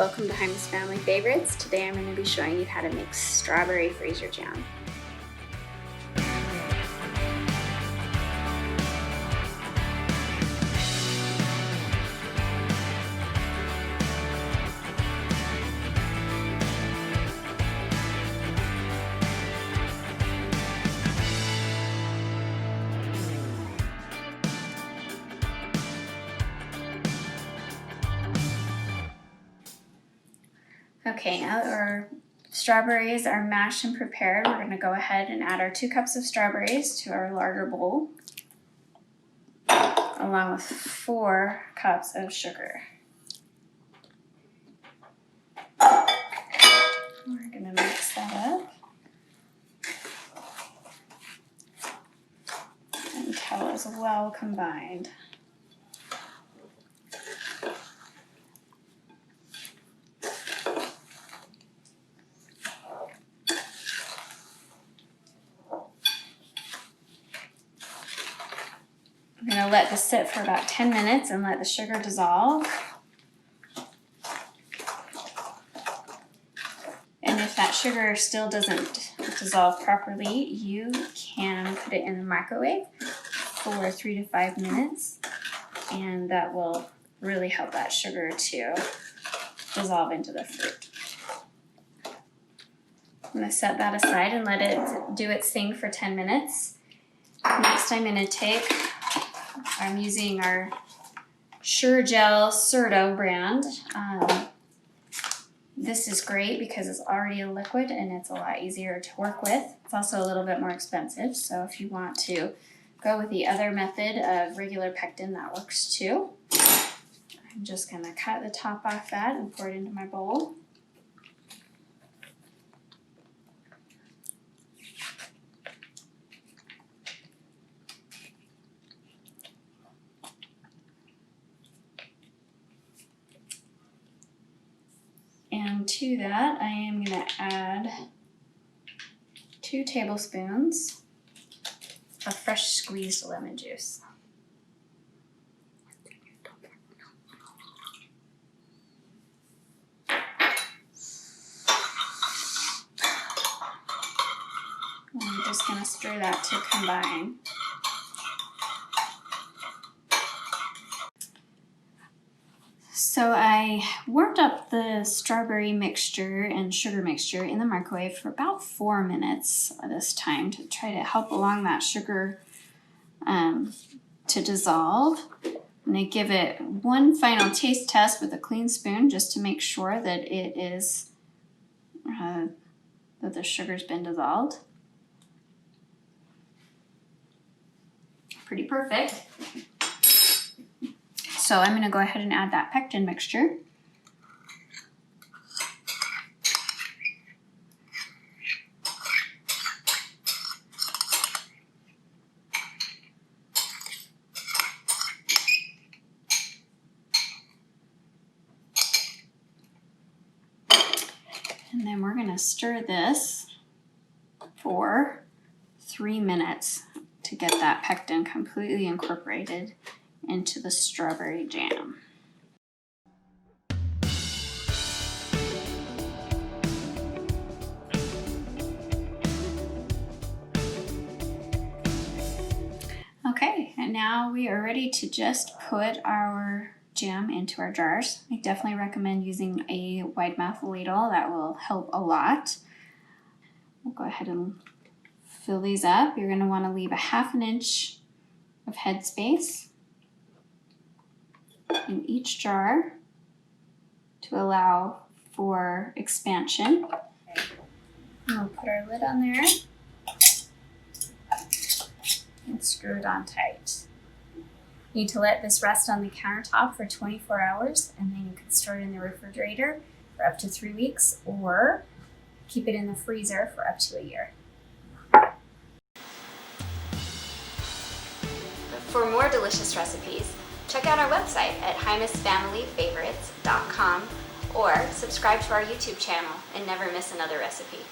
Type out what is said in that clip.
Welcome to Hymas Family Favorites. Today I'm going to be showing you how to make strawberry freezer jam. Okay, now that our strawberries are mashed and prepared, we're going to go ahead and add our 2 cups of strawberries to our larger bowl, along with 4 cups of sugar. We're going to mix that up until it's well combined. I'm going to let this sit for about 10 minutes and let the sugar dissolve. And if that sugar still doesn't dissolve properly, you can put it in the microwave for 3 to 5 minutes, and that will really help that sugar to dissolve into the fruit. I'm going to set that aside and let it do its thing for 10 minutes. Next, I'm going to I'm using our Sure Gel Certo brand. This is great because it's already a liquid and it's a lot easier to work with. It's also a little bit more expensive, so if you want to go with the other method of regular pectin, that works too. I'm just going to cut the top off that and pour it into my bowl. And to that, I am going to add 2 tablespoons of fresh squeezed lemon juice. And I'm just going to stir that to combine. So I warmed up the strawberry mixture and sugar mixture in the microwave for about 4 minutes this time to try to help along that sugar to dissolve. And I give it one final taste test with a clean spoon just to make sure that it is that the sugar's been dissolved. Pretty perfect. So I'm going to go ahead and add that pectin mixture. And then we're going to stir this for 3 minutes to get that pectin completely incorporated into the strawberry jam. Okay, and now we are ready to just put our jam into our jars. I definitely recommend using a wide mouth ladle. That will help a lot. We'll go ahead and fill these up. You're going to want to leave a 1/2 inch of head space in each jar to allow for expansion. And we'll put our lid on there and screw it on tight. You need to let this rest on the countertop for 24 hours, and then you can store it in the refrigerator for up to 3 weeks or keep it in the freezer for up to a year. For more delicious recipes, check out our website at hymasfamilyfavorites.com or subscribe to our YouTube channel and never miss another recipe.